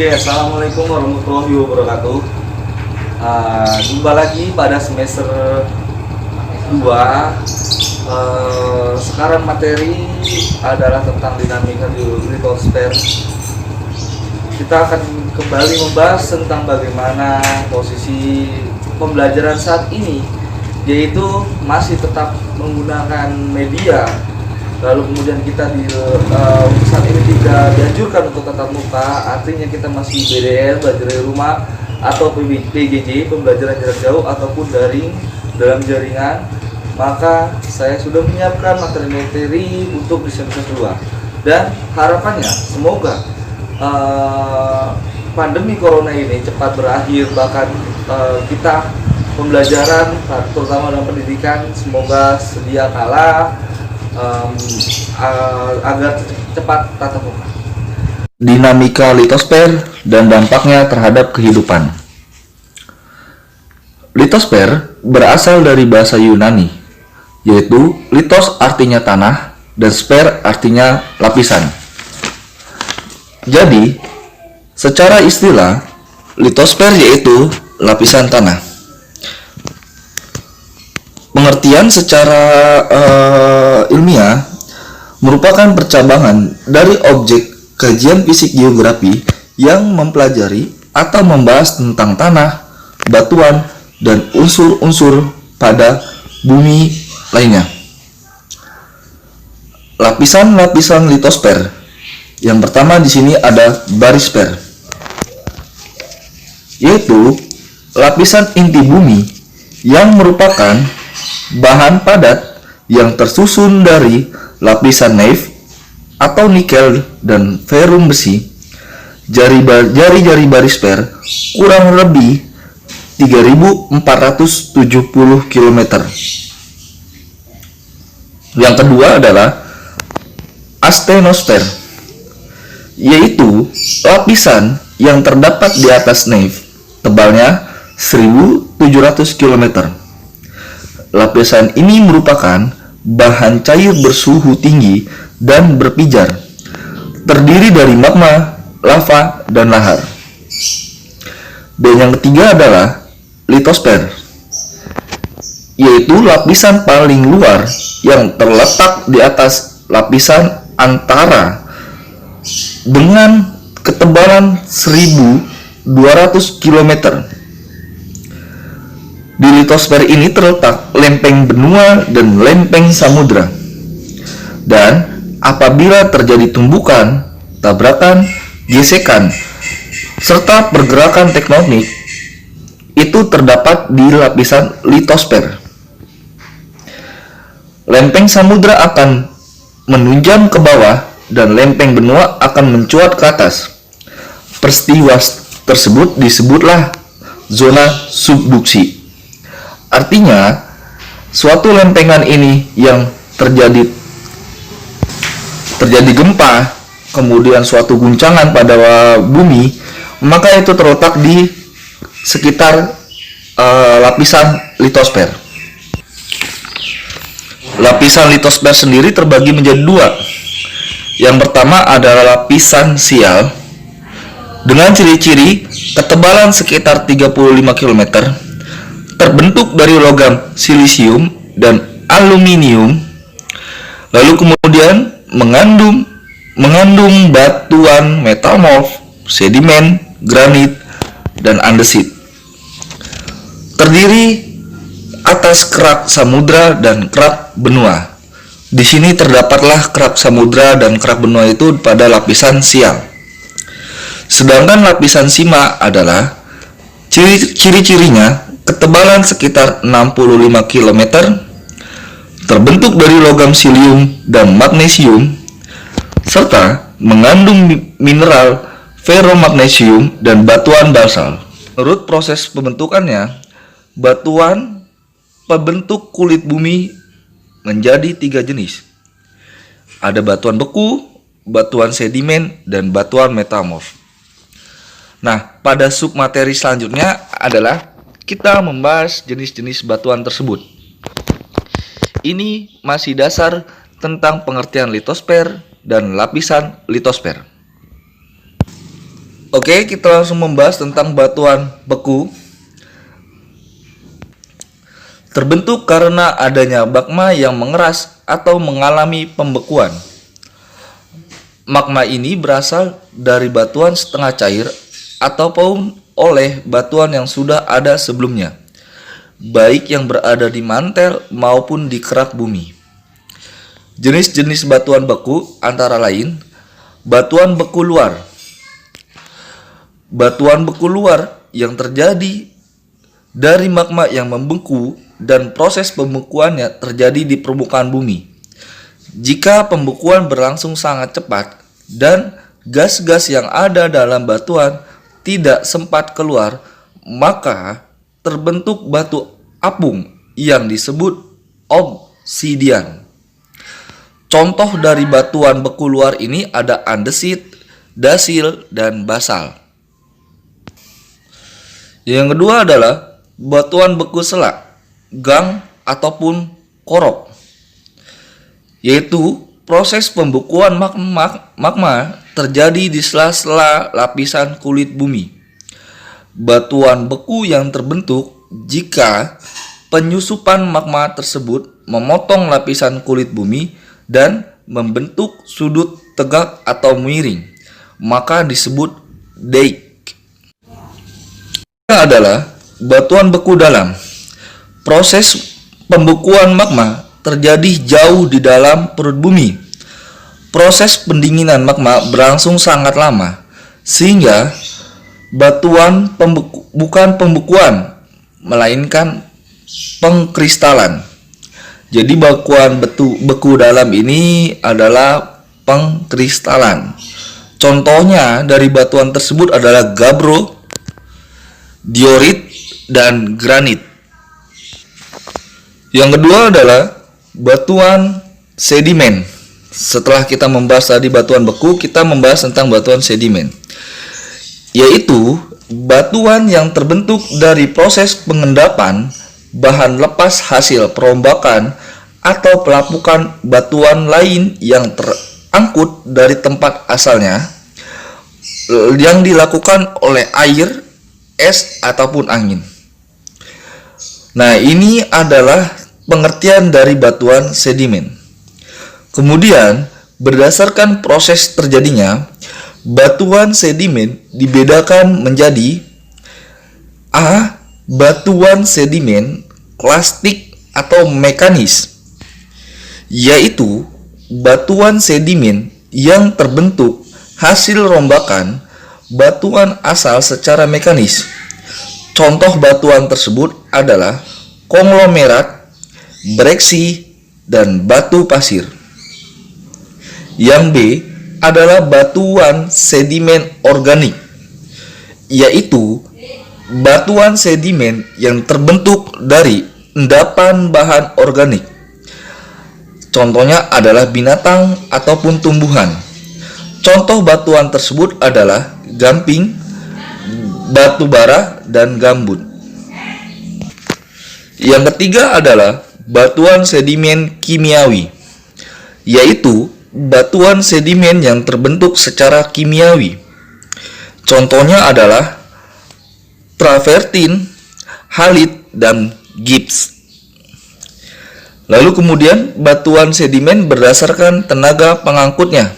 Oke, assalamualaikum warahmatullahi wabarakatuh. Jumpa lagi pada semester 2. Sekarang materi adalah tentang dinamika di litosfer. Kita akan kembali membahas tentang bagaimana posisi pembelajaran saat ini, yaitu masih tetap menggunakan media. Lalu kemudian kita saat ini tidak dianjurkan untuk tatap muka, artinya kita masih BDR, belajar dari rumah, atau PJJ, pembelajaran jarak jauh, ataupun daring dalam jaringan. Maka saya sudah menyiapkan materi-materi untuk di semester 2, dan harapannya semoga pandemi corona ini cepat berakhir, bahkan kita pembelajaran terutama dalam pendidikan semoga sedia kala agar cepat tatap muka. Dinamika litosfer dan dampaknya terhadap kehidupan. Litosfer berasal dari bahasa Yunani, yaitu litos artinya tanah dan sfer artinya lapisan. Jadi, secara istilah, litosfer yaitu lapisan tanah. Pengertian secara ilmiah merupakan percabangan dari objek kajian fisik geografi yang mempelajari atau membahas tentang tanah, batuan, dan unsur-unsur pada bumi lainnya. Lapisan-lapisan litosfer. Yang pertama di sini ada barisfer, yaitu lapisan inti bumi yang merupakan bahan padat yang tersusun dari lapisan naif atau nikel dan ferum besi. Jari-jari barisfer kurang lebih 3.470 km. Yang kedua adalah astenosfer, yaitu lapisan yang terdapat di atas naif, tebalnya 1.700 km. Lapisan ini merupakan bahan cair bersuhu tinggi dan berpijar, terdiri dari magma, lava, dan lahar. Dan yang ketiga adalah litosfer, yaitu lapisan paling luar yang terletak di atas lapisan antara dengan ketebalan 1.200 km. Di litosfer ini terletak lempeng benua dan lempeng samudra. Dan apabila terjadi tumbukan, tabrakan, gesekan, serta pergerakan tektonik, itu terdapat di lapisan litosfer. Lempeng samudra akan menunjam ke bawah dan lempeng benua akan mencuat ke atas. Peristiwa tersebut disebutlah zona subduksi. Artinya, suatu lempengan ini yang terjadi gempa, kemudian suatu guncangan pada bumi, maka itu terletak di sekitar lapisan litosfer. Lapisan litosfer sendiri terbagi menjadi dua. Yang pertama adalah lapisan sial dengan ciri-ciri ketebalan sekitar 35 km, terbentuk dari logam silisium dan aluminium, lalu kemudian mengandung batuan metamorf, sedimen, granit, dan andesit. Terdiri atas kerak samudra dan kerak benua. Di sini terdapatlah kerak samudra dan kerak benua itu pada lapisan sial. Sedangkan lapisan sima adalah ciri-cirinya ketebalan sekitar 65 km, terbentuk dari logam silium dan magnesium, serta mengandung mineral ferromagnesium dan batuan basal. Menurut proses pembentukannya, batuan pembentuk kulit bumi menjadi 3 jenis. Ada batuan beku, batuan sedimen, dan batuan metamorf. Nah, pada submateri selanjutnya adalah kita membahas jenis-jenis batuan tersebut. Ini masih dasar tentang pengertian litosfer dan lapisan litosfer. Oke, kita langsung membahas tentang batuan beku. Terbentuk karena adanya magma yang mengeras atau mengalami pembekuan. Magma ini berasal dari batuan setengah cair ataupun oleh batuan yang sudah ada sebelumnya, baik yang berada di mantel maupun di kerak bumi. Jenis-jenis batuan beku antara lain batuan beku luar. Batuan beku luar yang terjadi dari magma yang membeku dan proses pembekuannya terjadi di permukaan bumi. Jika pembekuan berlangsung sangat cepat dan gas-gas yang ada dalam batuan tidak sempat keluar, maka terbentuk batu apung yang disebut obsidian. Contoh dari batuan beku luar ini ada andesit, dasil, dan basal. Yang kedua adalah batuan beku selak, gang, ataupun korok, yaitu proses pembekuan magma terjadi di sela-sela lapisan kulit bumi. Batuan beku yang terbentuk jika penyusupan magma tersebut memotong lapisan kulit bumi dan membentuk sudut tegak atau miring, maka disebut dike. Adalah batuan beku dalam. Proses pembekuan magma terjadi jauh di dalam perut bumi. Proses pendinginan magma berlangsung sangat lama, sehingga batuan bukan pembekuan, melainkan pengkristalan. Jadi batuan beku dalam ini adalah pengkristalan. Contohnya dari batuan tersebut adalah gabbro, diorit, dan granit. Yang kedua adalah batuan sedimen. Setelah kita membahas tadi batuan beku, kita membahas tentang batuan sedimen, yaitu batuan yang terbentuk dari proses pengendapan bahan lepas hasil perombakan atau pelapukan batuan lain yang terangkut dari tempat asalnya, yang dilakukan oleh air, es, ataupun angin. Nah, ini adalah pengertian dari batuan sedimen. Kemudian, berdasarkan proses terjadinya, batuan sedimen dibedakan menjadi A. Batuan sedimen klastik atau mekanis, yaitu batuan sedimen yang terbentuk hasil rombakan batuan asal secara mekanis. Contoh batuan tersebut adalah konglomerat, breksi, dan batu pasir. Yang B adalah batuan sedimen organik, yaitu batuan sedimen yang terbentuk dari endapan bahan organik. Contohnya adalah binatang ataupun tumbuhan. Contoh batuan tersebut adalah gamping, batu bara, dan gambut. Yang ketiga adalah batuan sedimen kimiawi, yaitu batuan sedimen yang terbentuk secara kimiawi. Contohnya adalah travertin, halit, dan gips. Lalu kemudian batuan sedimen berdasarkan tenaga pengangkutnya.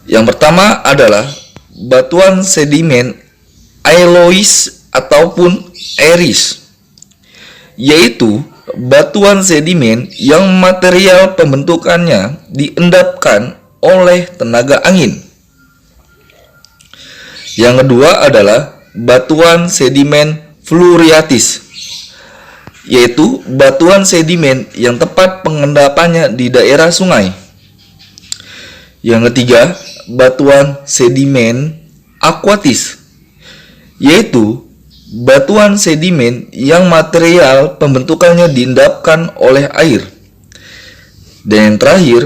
Yang pertama adalah batuan sedimen aelois ataupun eris, yaitu batuan sedimen yang material pembentukannya diendapkan oleh tenaga angin. Yang kedua adalah batuan sedimen fluoriatis, yaitu batuan sedimen yang tepat pengendapannya di daerah sungai. Yang ketiga, batuan sedimen aquatis, yaitu batuan sedimen yang material pembentukannya diendapkan oleh air. Dan yang terakhir,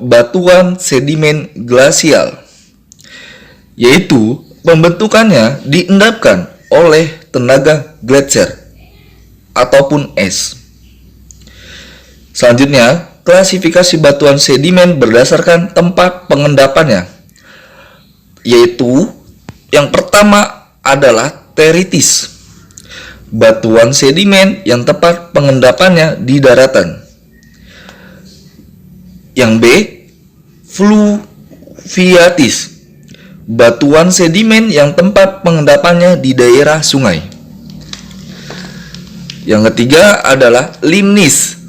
batuan sedimen glasial, yaitu pembentukannya diendapkan oleh tenaga gletser ataupun es. Selanjutnya, klasifikasi batuan sedimen berdasarkan tempat pengendapannya, yaitu Yang pertama adalah teritis, batuan sedimen yang tempat pengendapannya di daratan. Yang B, fluviatis, batuan sedimen yang tempat pengendapannya di daerah sungai. Yang ketiga adalah limnis,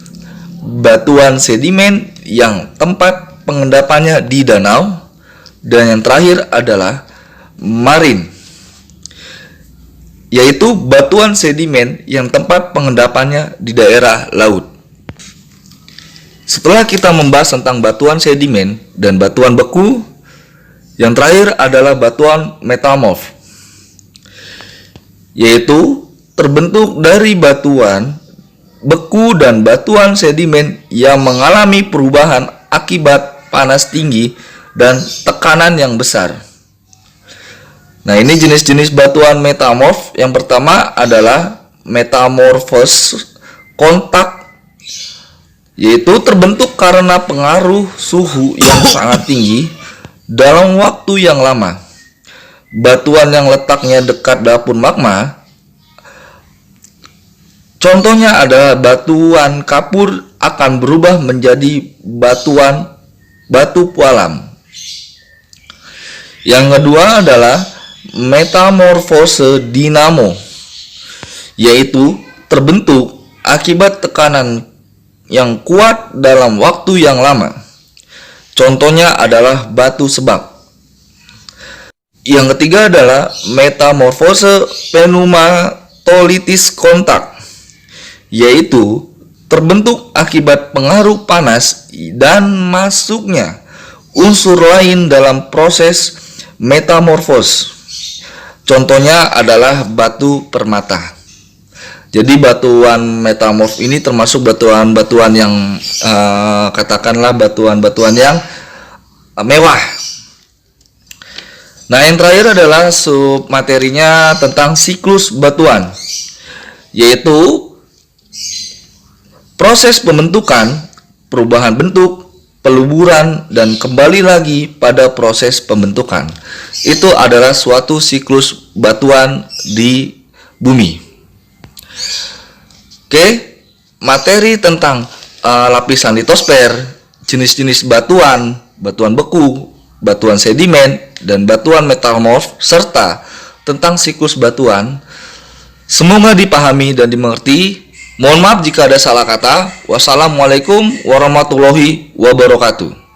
batuan sedimen yang tempat pengendapannya di danau. Dan yang terakhir adalah marin, yaitu batuan sedimen yang tempat pengendapannya di daerah laut. Setelah kita membahas tentang batuan sedimen dan batuan beku, yang terakhir adalah batuan metamorf, yaitu terbentuk dari batuan beku dan batuan sedimen yang mengalami perubahan akibat panas tinggi dan tekanan yang besar. Nah, ini jenis-jenis batuan metamorf. Yang pertama adalah metamorfos kontak, yaitu terbentuk karena pengaruh suhu yang sangat tinggi dalam waktu yang lama. Batuan yang letaknya dekat dapur magma, contohnya adalah batuan kapur, akan berubah menjadi batu pualam. Yang kedua adalah metamorfose dinamo, yaitu terbentuk akibat tekanan yang kuat dalam waktu yang lama. Contohnya adalah batu sebak. Yang ketiga adalah metamorfose pneumatolitis kontak, yaitu terbentuk akibat pengaruh panas dan masuknya unsur lain dalam proses metamorfos. Contohnya adalah batu permata. Jadi batuan metamorf ini termasuk batuan-batuan yang katakanlah batuan-batuan yang mewah. Nah, yang terakhir adalah submaterinya tentang siklus batuan, yaitu proses pembentukan, perubahan bentuk, peluburan, dan kembali lagi pada proses pembentukan. Itu adalah suatu siklus batuan di bumi. Oke, materi tentang lapisan litosfer, jenis-jenis batuan, batuan beku, batuan sedimen, dan batuan metamorf, serta tentang siklus batuan, semoga dipahami dan dimengerti. Mohon maaf jika ada salah kata. Wassalamualaikum warahmatullahi wabarakatuh.